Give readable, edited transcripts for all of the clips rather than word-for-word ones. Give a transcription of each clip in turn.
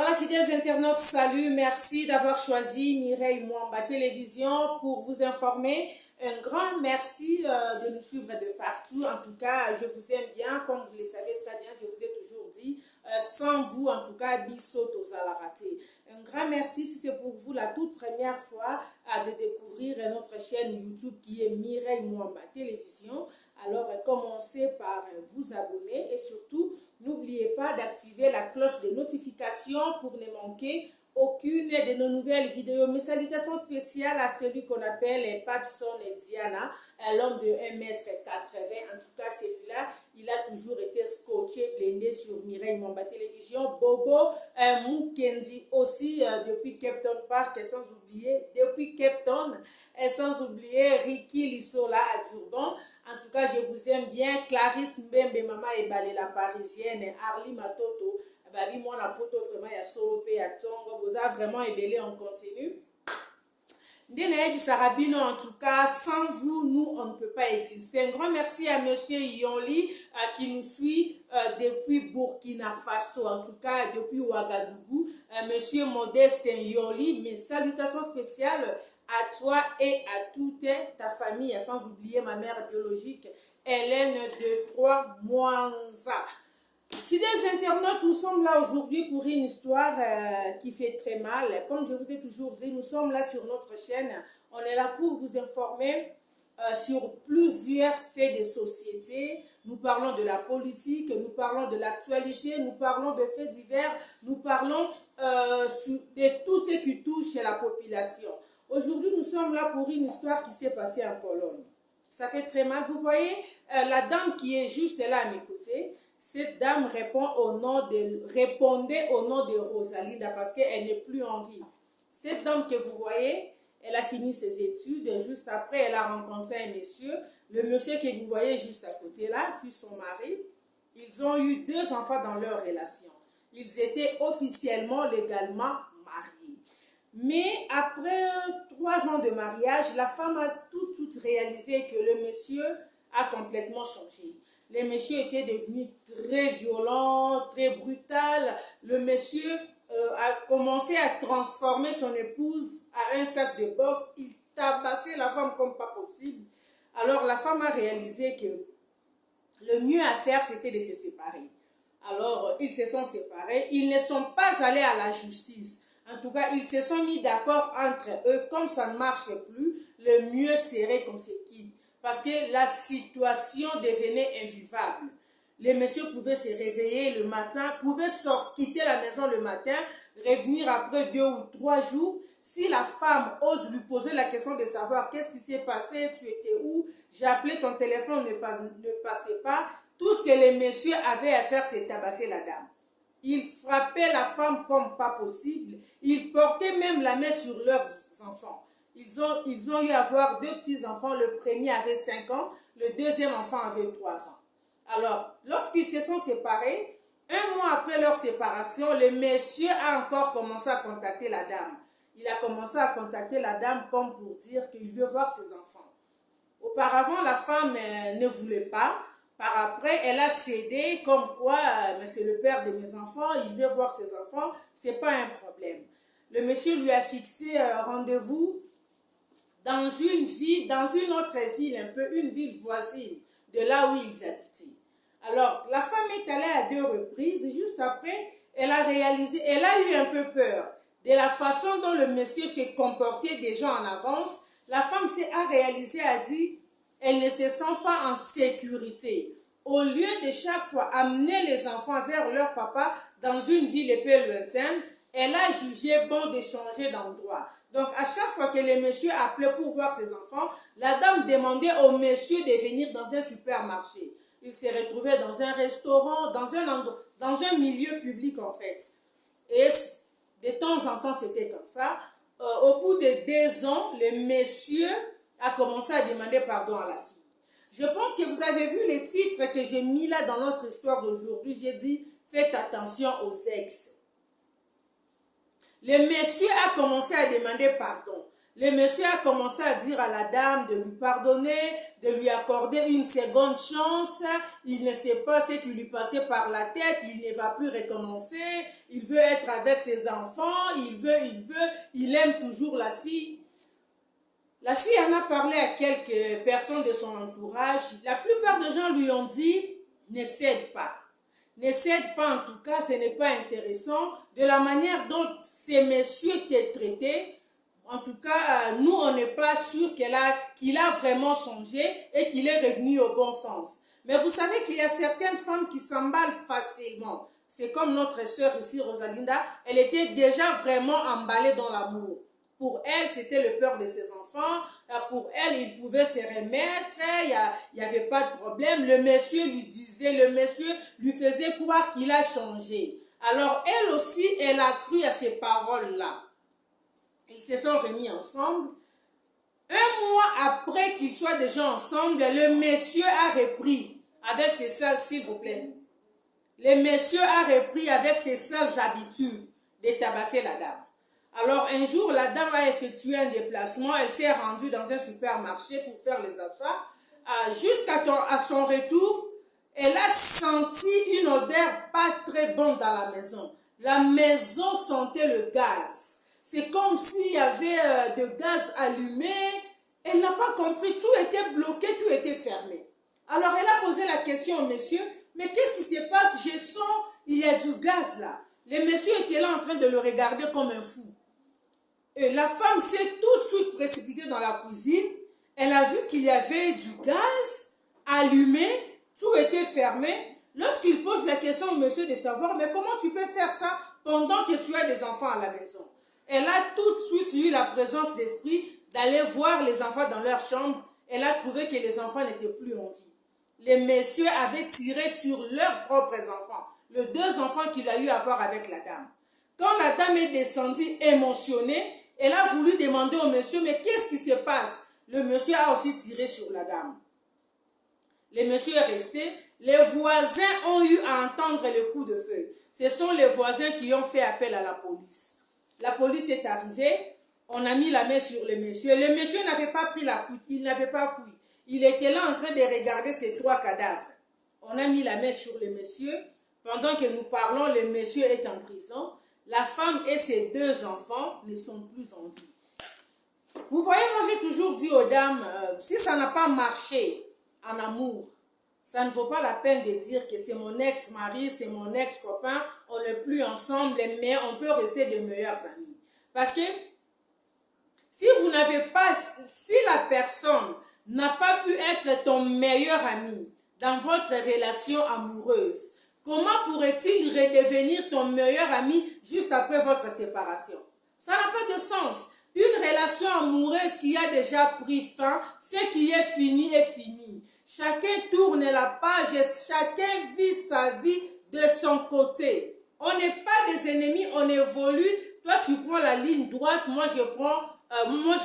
Voilà, fidèles internautes, salut, merci d'avoir choisi Mireille Mwamba Télévision pour vous informer. Un grand merci de nous suivre de partout. En tout cas, je vous aime bien, comme vous le savez très bien, je vous ai toujours dit, sans vous, en tout cas, Bissot aux à la rater. Un grand merci si c'est pour vous la toute première fois de découvrir notre chaîne YouTube qui est Mireille Mwamba Télévision. Alors, commencez par vous abonner et surtout, n'oubliez pas d'activer la cloche de notification pour ne manquer aucune de nos nouvelles vidéos. Mes salutations spéciales à celui qu'on appelle Papson et Diana, l'homme de 1,80 m. En tout cas, celui-là, il a toujours été scotché, blindé sur Mireille Mwamba Télévision. Bobo Mukendi aussi depuis Cape Town Park, sans oublier, depuis Cape Town, et sans oublier Ricky Lissola à Durban. En tout cas, je vous aime bien. Clarisse Mbembe, Maman Ebale, la parisienne, Arlie Matoto, Babi, moi, la poto, vraiment, il y a Solope, il y a Tongo, vous avez vraiment ébélé, on continue. Ndene Sarabino, en tout cas, sans vous, nous, on ne peut pas exister. Un grand merci à Monsieur Yonli qui nous suit depuis Burkina Faso, en tout cas depuis Ouagadougou. Monsieur Modeste Yonli, mes salutations spéciales à toi et à toute ta famille, sans oublier ma mère biologique, Hélène de Trois-Moinza. Fidèles internautes, nous sommes là aujourd'hui pour une histoire qui fait très mal. Comme je vous ai toujours dit, nous sommes là sur notre chaîne. On est là pour vous informer sur plusieurs faits de société. Nous parlons de la politique, nous parlons de l'actualité, nous parlons de faits divers, nous parlons de tout ce qui touche la population. Aujourd'hui, nous sommes là pour une histoire qui s'est passée en Pologne. Ça fait très mal. Vous voyez, la dame qui est juste là à mes côtés, cette dame répondait au nom de Rosalinda parce qu'elle n'est plus en vie. Cette dame que vous voyez, elle a fini ses études. Juste après, elle a rencontré un monsieur. Le monsieur que vous voyez juste à côté là, fut son mari. Ils ont eu 2 enfants dans leur relation. Ils étaient officiellement, légalement mariés. Mais après 3 ans de mariage, la femme a tout réalisé que le monsieur a complètement changé. Le monsieur était devenu très violent, très brutal. Le monsieur a commencé à transformer son épouse à un sac de boxe. Il tabassait la femme comme pas possible. Alors la femme a réalisé que le mieux à faire, c'était de se séparer. Alors ils se sont séparés. Ils ne sont pas allés à la justice. En tout cas, ils se sont mis d'accord entre eux. Comme ça ne marche plus, le mieux serait qu'on se quitte. Parce que la situation devenait invivable. Les messieurs pouvaient se réveiller le matin, pouvaient quitter la maison le matin, revenir après 2 ou 3 jours. Si la femme ose lui poser la question de savoir qu'est-ce qui s'est passé, tu étais où, j'ai appelé ton téléphone, ne passait pas. Tout ce que les messieurs avaient à faire, c'est tabasser la dame. Ils frappaient la femme comme pas possible. Ils portaient même la main sur leurs enfants. Ils ont eu à avoir 2 petits-enfants. Le premier avait 5 ans, le deuxième enfant avait 3 ans. Alors, lorsqu'ils se sont séparés, 1 mois après leur séparation, le monsieur a encore commencé à contacter la dame. Il a commencé à contacter la dame comme pour dire qu'il veut voir ses enfants. Auparavant, la femme ne voulait pas. Par après, elle a cédé comme quoi, c'est le père de mes enfants, il veut voir ses enfants, c'est pas un problème. Le monsieur lui a fixé un rendez-vous dans une ville, dans une autre ville, un peu une ville voisine de là où ils habitaient. Alors, la femme est allée à 2 reprises, juste après, elle a eu un peu peur de la façon dont le monsieur s'est comporté déjà en avance. La femme a réalisé, a dit, elle ne se sent pas en sécurité. Au lieu de chaque fois amener les enfants vers leur papa dans une ville un peu lointaine, elle a jugé bon de changer d'endroit. Donc, à chaque fois que le monsieur appelait pour voir ses enfants, la dame demandait au monsieur de venir dans un supermarché. Il s'est retrouvé dans un restaurant, dans un milieu public en fait. Et de temps en temps, c'était comme ça. Au bout de 2 ans, le monsieur a commencé à demander pardon à la fille. Je pense que vous avez vu les titres que j'ai mis là dans notre histoire d'aujourd'hui. J'ai dit, faites attention aux ex. Le monsieur a commencé à demander pardon. Le monsieur a commencé à dire à la dame de lui pardonner, de lui accorder une seconde chance. Il ne sait pas ce qui lui passait par la tête, il ne va plus recommencer, il veut être avec ses enfants, il aime toujours la fille. La fille en a parlé à quelques personnes de son entourage. La plupart des gens lui ont dit, ne cède pas. Ne cède pas en tout cas, ce n'est pas intéressant. De la manière dont ces messieurs t'ont traité, en tout cas, nous, on n'est pas sûr qu'il a vraiment changé et qu'il est revenu au bon sens. Mais vous savez qu'il y a certaines femmes qui s'emballent facilement. C'est comme notre sœur ici, Rosalinda, elle était déjà vraiment emballée dans l'amour. Pour elle, c'était le peur de ses enfants. Pour elle, il pouvait se remettre. Il n'y avait pas de problème. Le monsieur lui faisait croire qu'il a changé. Alors, elle aussi, elle a cru à ces paroles-là. Ils se sont remis ensemble. Un mois après qu'ils soient déjà ensemble, le monsieur a repris avec ses sales, s'il vous plaît. Le monsieur a repris avec ses sales habitudes de tabasser la dame. Alors un jour, la dame a effectué un déplacement. Elle s'est rendue dans un supermarché pour faire les achats. Jusqu'à son retour, elle a senti une odeur pas très bonne dans la maison. La maison sentait le gaz. C'est comme s'il y avait de gaz allumé. Elle n'a pas compris. Tout était bloqué, tout était fermé. Alors elle a posé la question au monsieur. Mais qu'est-ce qui se passe? Je sens, il y a du gaz là. Le monsieur était là en train de le regarder comme un fou. Et la femme s'est tout de suite précipitée dans la cuisine. Elle a vu qu'il y avait du gaz allumé, tout était fermé. Lorsqu'il pose la question au monsieur de savoir, mais comment tu peux faire ça pendant que tu as des enfants à la maison? Elle a tout de suite eu la présence d'esprit d'aller voir les enfants dans leur chambre. Elle a trouvé que les enfants n'étaient plus en vie. Les messieurs avaient tiré sur leurs propres enfants, les deux enfants qu'il a eu à voir avec la dame. Quand la dame est descendue émotionnée, elle a voulu demander au monsieur, mais qu'est-ce qui se passe? Le monsieur a aussi tiré sur la dame. Le monsieur est resté. Les voisins ont eu à entendre le coup de feu. Ce sont les voisins qui ont fait appel à la police. La police est arrivée. On a mis la main sur le monsieur. Le monsieur n'avait pas pris la fuite. Il n'avait pas fui. Il était là en train de regarder ces trois cadavres. On a mis la main sur le monsieur. Pendant que nous parlons, le monsieur est en prison. La femme et ses deux enfants ne sont plus en vie. Vous voyez, moi j'ai toujours dit aux dames, si ça n'a pas marché en amour, ça ne vaut pas la peine de dire que c'est mon ex-mari, c'est mon ex-copain, on n'est plus ensemble, mais on peut rester de meilleurs amis. Parce que si la personne n'a pas pu être ton meilleur ami dans votre relation amoureuse, comment pourrait-il redevenir ton meilleur ami juste après votre séparation? Ça n'a pas de sens. Une relation amoureuse qui a déjà pris fin, ce qui est fini est fini. Chacun tourne la page et chacun vit sa vie de son côté. On n'est pas des ennemis, on évolue. Toi, tu prends la ligne droite, moi je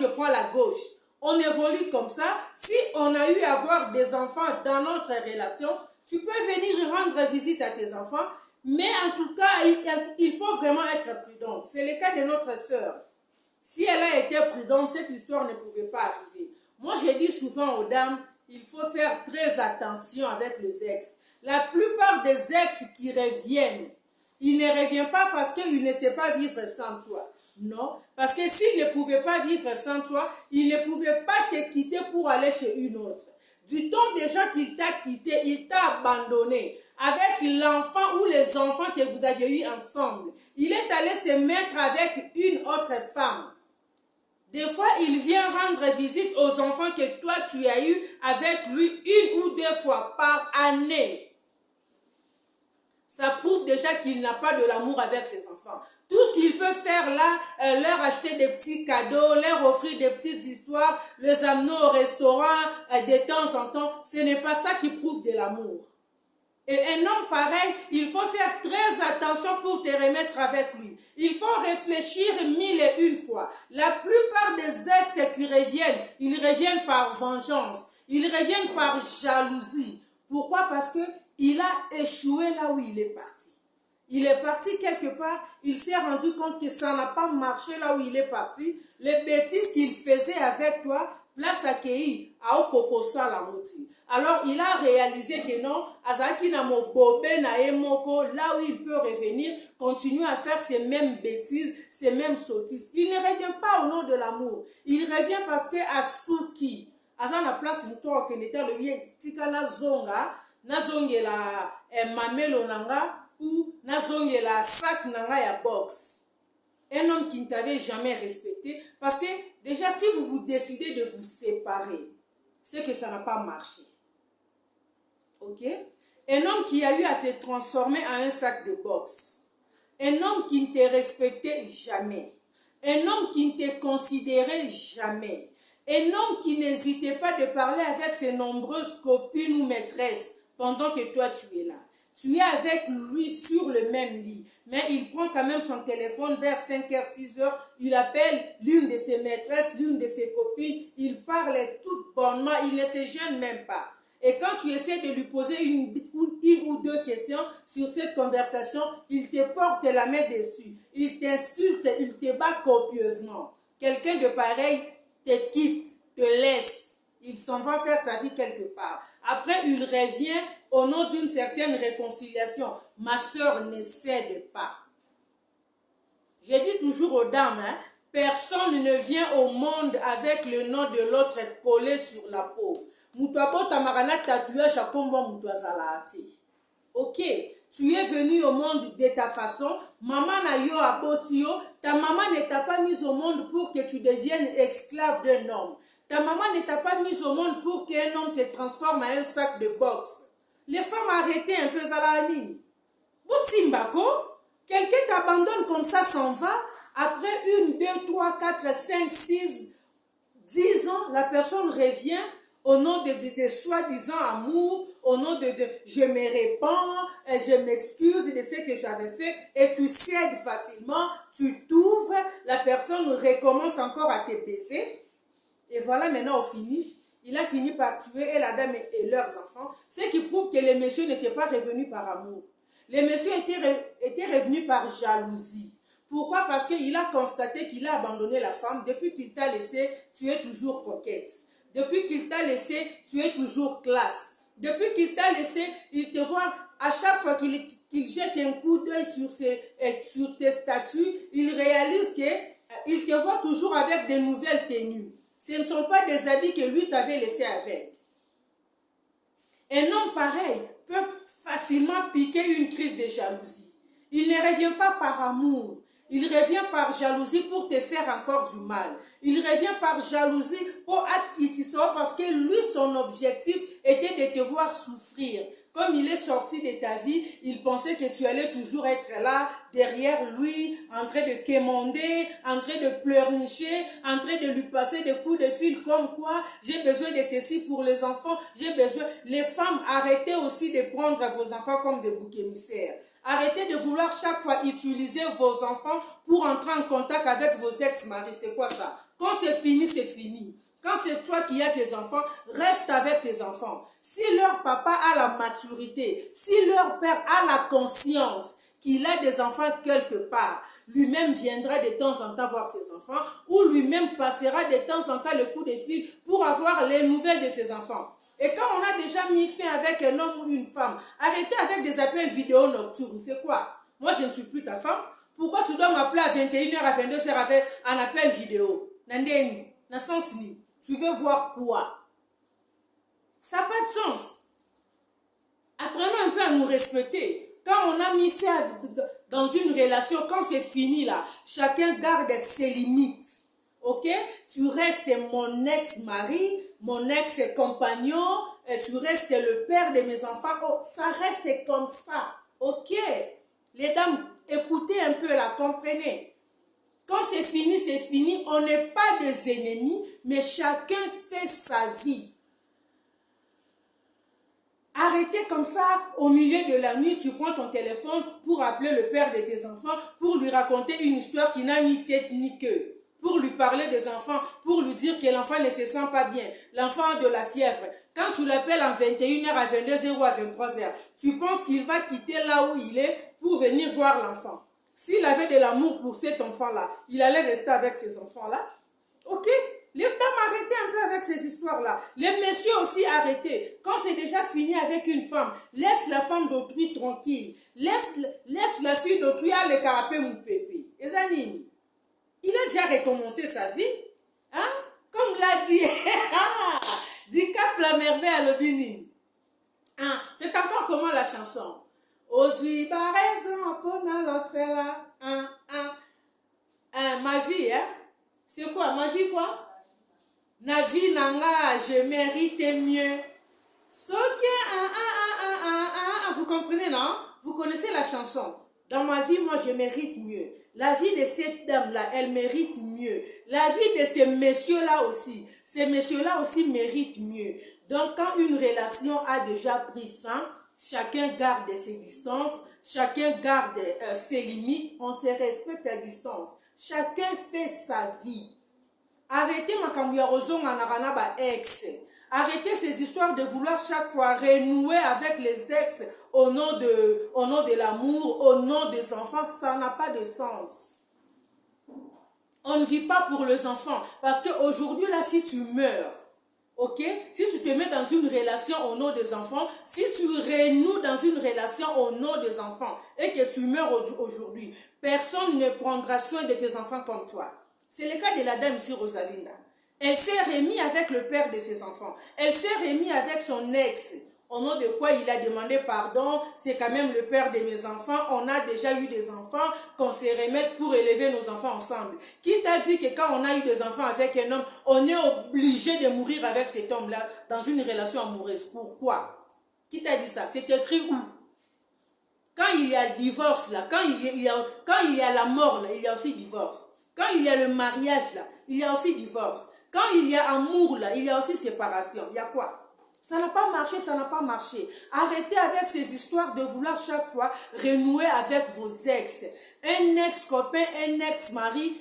prends la gauche. On évolue comme ça. Si on a eu à avoir des enfants dans notre relation, tu peux venir rendre visite à tes enfants, mais en tout cas, il faut vraiment être prudente. C'est le cas de notre sœur. Si elle a été prudente, cette histoire ne pouvait pas arriver. Moi, je dis souvent aux dames, il faut faire très attention avec les ex. La plupart des ex qui reviennent, ils ne reviennent pas parce qu'ils ne savent pas vivre sans toi. Non, parce que s'ils ne pouvaient pas vivre sans toi, ils ne pouvaient pas te quitter pour aller chez une autre. Du temps déjà qu'il t'a quitté, il t'a abandonné avec l'enfant ou les enfants que vous aviez eu ensemble. Il est allé se mettre avec une autre femme. Des fois, il vient rendre visite aux enfants que toi tu as eu avec lui une ou deux fois par année. Ça prouve déjà qu'il n'a pas de l'amour avec ses enfants. Tout ce qu'il peut faire là, leur acheter des petits cadeaux, leur offrir des petites histoires, les amener au restaurant de temps en temps, ce n'est pas ça qui prouve de l'amour. Et un homme pareil, il faut faire très attention pour te remettre avec lui. Il faut réfléchir mille et une fois. La plupart des ex qui reviennent, ils reviennent par vengeance. Ils reviennent par jalousie. Pourquoi? Parce qu'il a échoué là où il est parti. Il est parti quelque part, il s'est rendu compte que ça n'a pas marché là où il est parti. Les bêtises qu'il faisait avec toi, place à Kei, à Okokosa la moti. Alors il a réalisé que non, Azaki na mobobe na emoko, là où il peut revenir, continuer à faire ces mêmes bêtises, ces mêmes sottises. Il ne revient pas au nom de l'amour. Il revient parce que Asuki, Aza na place muto que n'était le vie tika na zonga la mamelo nanga ou na la sac nanga ya box. Un homme qui ne t'avait jamais respecté, parce que déjà si vous vous décidez de vous séparer, c'est que ça n'a pas marché. Ok? Un homme qui a eu à te transformer en un sac de boxe. Un homme qui ne te respectait jamais. Un homme qui ne te considérait jamais. Un homme qui n'hésitait pas de parler avec ses nombreuses copines ou maîtresses pendant que toi tu es là. Tu es avec lui sur le même lit. Mais il prend quand même son téléphone vers 5h, 6h. Il appelle l'une de ses maîtresses, l'une de ses copines. Il parle tout bonnement. Il ne se gêne même pas. Et quand tu essaies de lui poser une ou deux questions sur cette conversation, il te porte la main dessus. Il t'insulte, il te bat copieusement. Quelqu'un de pareil te quitte, te laisse. Il s'en va faire sa vie quelque part. Après, il revient au nom d'une certaine réconciliation. Ma soeur ne cède pas. Je dis toujours aux dames, personne ne vient au monde avec le nom de l'autre collé sur la peau. Ok, tu es venu au monde de ta façon. Maman na yo abotio. Ta maman ne t'a pas mise au monde pour que tu deviennes esclave d'un homme. Ta maman ne t'a pas mise au monde pour qu'un homme te transforme en un sac de boxe. Les femmes, arrêtez un peu Zalani. Boutimbako, quelqu'un t'abandonne comme ça, s'en va. Après 1, 2, 3, 4, 5, 6, 10 ans, la personne revient au nom de soi-disant amour, au nom de je me répands, je m'excuse de ce que j'avais fait, et tu cèdes facilement, tu t'ouvres, la personne recommence encore à te baiser. Et voilà, maintenant, au finish, il a fini par tuer et la dame et leurs enfants, ce qui prouve que les messieurs n'étaient pas revenus par amour. Les messieurs étaient revenus par jalousie. Pourquoi? Parce qu'il a constaté qu'il a abandonné la femme. Depuis qu'il t'a laissé, tu es toujours coquette. Depuis qu'il t'a laissé, tu es toujours classe. Depuis qu'il t'a laissé, il te voit à chaque fois qu'il jette un coup d'œil sur tes statuts, il réalise qu'il te voit toujours avec de nouvelles tenues. Ce ne sont pas des habits que lui t'avait laissé avec. Un homme pareil peut facilement piquer une crise de jalousie. Il ne revient pas par amour. Il revient par jalousie pour te faire encore du mal. Il revient par jalousie pour acquitter ça parce que lui, son objectif était de te voir souffrir. Comme il est sorti de ta vie, il pensait que tu allais toujours être là, derrière lui, en train de quémander, en train de pleurnicher, en train de lui passer des coups de fil comme quoi j'ai besoin de ceci pour les enfants, j'ai besoin. Les femmes, arrêtez aussi de prendre vos enfants comme des boucs émissaires. Arrêtez de vouloir chaque fois utiliser vos enfants pour entrer en contact avec vos ex-maris. C'est quoi ça? Quand c'est fini, c'est fini. Quand c'est toi qui as tes enfants, reste avec tes enfants. Si leur papa a la maturité, si leur père a la conscience qu'il a des enfants quelque part, lui-même viendra de temps en temps voir ses enfants ou lui-même passera de temps en temps le coup de fil pour avoir les nouvelles de ses enfants. Et quand on a déjà mis fin avec un homme ou une femme, arrêtez avec des appels vidéo nocturnes. C'est quoi? Moi, je ne suis plus ta femme. Pourquoi tu dois m'appeler à 21h, à 22h avec un appel vidéo? Nandeni, n'a sens ni. Tu veux voir quoi? Ça n'a pas de sens. Apprenons un peu à nous respecter. Quand on a mis fin dans une relation, quand c'est fini là, chacun garde ses limites. Ok? Tu restes mon ex-mari, mon ex-compagnon, tu restes le père de mes enfants. Oh, ça reste comme ça. Ok? Les dames, écoutez un peu là, comprenez. Quand c'est fini, on n'est pas des ennemis, mais chacun fait sa vie. Arrêtez comme ça, au milieu de la nuit, tu prends ton téléphone pour appeler le père de tes enfants, pour lui raconter une histoire qui n'a ni tête ni queue, pour lui parler des enfants, pour lui dire que l'enfant ne se sent pas bien, l'enfant a de la fièvre. Quand tu l'appelles en 21h, à 22h ou à 23h, tu penses qu'il va quitter là où il est pour venir voir l'enfant. S'il avait de l'amour pour cet enfant-là, il allait rester avec ces enfants-là. Ok? Les dames, arrêtez un peu avec ces histoires-là. Les messieurs aussi, arrêtez. Quand c'est déjà fini avec une femme, laisse la femme d'autrui tranquille. Laisse la fille d'autrui à le carapé mon pépé. Et Zanini, il a déjà recommencé sa vie. Hein? Comme l'a dit, dit cap la merveille à l'obini. Hein? C'est encore comment la chanson? Ozui raison pour l'autre là. Hein? Ma vie, hein? C'est quoi? Ma vie quoi? Na vie nanga, je mérite mieux. Vous comprenez, non? Vous connaissez la chanson. Dans ma vie, moi, je mérite mieux. La vie de cette dame-là, elle mérite mieux. La vie de ces messieurs-là aussi. Ces messieurs-là aussi méritent mieux. Donc, quand une relation a déjà pris fin, chacun garde ses distances, chacun garde ses limites, on se respecte à distance. Chacun fait sa vie. Arrêtez ex. Arrêtez ces histoires de vouloir chaque fois renouer avec les ex au nom de l'amour, au nom des enfants. Ça n'a pas de sens. On ne vit pas pour les enfants. Parce qu'aujourd'hui, là, si tu meurs, ok, si tu te mets dans une relation au nom des enfants, si tu renoues dans une relation au nom des enfants et que tu meurs aujourd'hui, personne ne prendra soin de tes enfants comme toi. C'est le cas de la dame ici, Rosalinda. Elle s'est remise avec le père de ses enfants. Elle s'est remise avec son ex. Au nom de quoi il a demandé pardon. C'est quand même le père de mes enfants. On a déjà eu des enfants qu'on se remette pour élever nos enfants ensemble. Qui t'a dit que quand on a eu des enfants avec un homme, on est obligé de mourir avec cet homme-là dans une relation amoureuse? Pourquoi? Qui t'a dit ça? C'est écrit où? Quand il y a le divorce, là, quand il y a la mort, là, il y a aussi divorce. Quand il y a le mariage, là, il y a aussi divorce. Quand il y a amour, là, il y a aussi séparation. Il y a quoi? Ça n'a pas marché, ça n'a pas marché. Arrêtez avec ces histoires de vouloir chaque fois renouer avec vos ex. Un ex-copain, un ex-mari,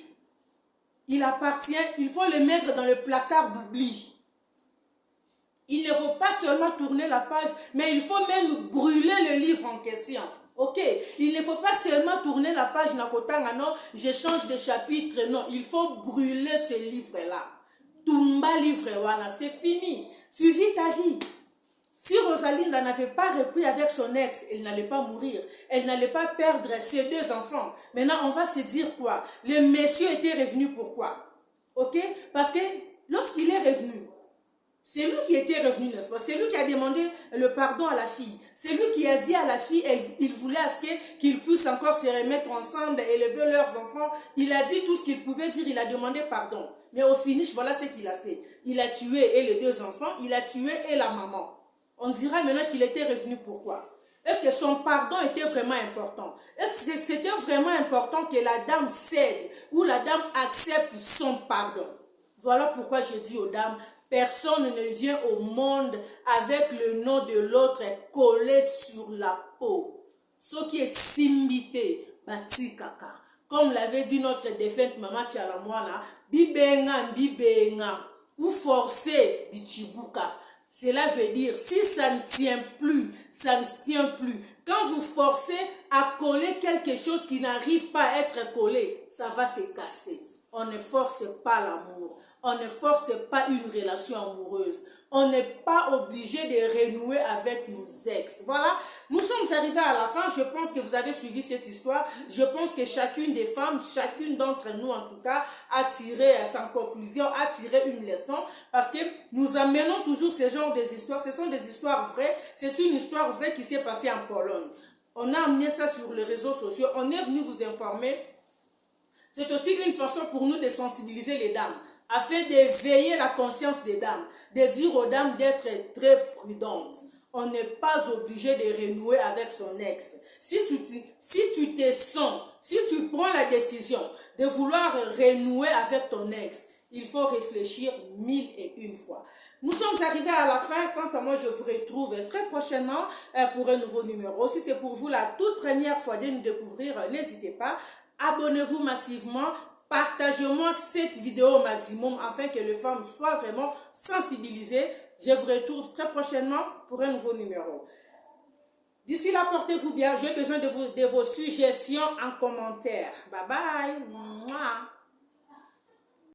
il appartient, il faut le mettre dans le placard d'oubli. Il ne faut pas seulement tourner la page, mais il faut même brûler le livre en question. Ok, il ne faut pas seulement tourner la page nakotanga, non, je change de chapitre, non, il faut brûler ce livre-là. Tumba livre, voilà, c'est fini. Tu vis ta vie. Si Rosalinda n'avait pas repris avec son ex, elle n'allait pas mourir. Elle n'allait pas perdre ses deux enfants. Maintenant, on va se dire quoi? Le monsieur était revenu pourquoi? Ok, parce que lorsqu'il est revenu, c'est lui qui était revenu, n'est-ce pas? C'est lui qui a demandé le pardon à la fille. C'est lui qui a dit à la fille, il voulait à ce qu'ils puissent encore se remettre ensemble, élever leurs enfants. Il a dit tout ce qu'il pouvait dire, il a demandé pardon. Mais au finish, voilà ce qu'il a fait. Il a tué et les deux enfants, il a tué et la maman. On dira maintenant qu'il était revenu pourquoi? Est-ce que son pardon était vraiment important? Est-ce que c'était vraiment important que la dame cède ou la dame accepte son pardon? Voilà pourquoi je dis aux dames, personne ne vient au monde avec le nom de l'autre collé sur la peau. Ce qui est simbité, bati kaka. Comme l'avait dit notre défunte maman Tchalamouana, bibenga, ou forcer bichibuka. Cela veut dire, si ça ne tient plus, ça ne tient plus. Quand vous forcez à coller quelque chose qui n'arrive pas à être collé, ça va se casser. On ne force pas l'amour. On ne force pas une relation amoureuse. On n'est pas obligé de renouer avec nos ex. Voilà, nous sommes arrivés à la fin. Je pense que vous avez suivi cette histoire. Je pense que chacune des femmes, chacune d'entre nous en tout cas, a tiré sa conclusion, a tiré une leçon. Parce que nous amenons toujours ce genre d'histoires. Ce sont des histoires vraies. C'est une histoire vraie qui s'est passée en Pologne. On a amené ça sur les réseaux sociaux. On est venu vous informer. C'est aussi une façon pour nous de sensibiliser les dames, afin d'éveiller la conscience des dames, de dire aux dames d'être très prudentes. On n'est pas obligé de renouer avec son ex. Si tu te sens, si tu prends la décision de vouloir renouer avec ton ex, il faut réfléchir 1001 fois. Nous sommes arrivés à la fin. Quant à moi, je vous retrouve très prochainement pour un nouveau numéro. Si c'est pour vous la toute première fois de nous découvrir, n'hésitez pas. Abonnez-vous massivement. Partagez-moi cette vidéo au maximum afin que les femmes soient vraiment sensibilisées. Je vous retrouve très prochainement pour un nouveau numéro. D'ici là, portez-vous bien. J'ai besoin de vos suggestions en commentaire. Bye bye. Mouah.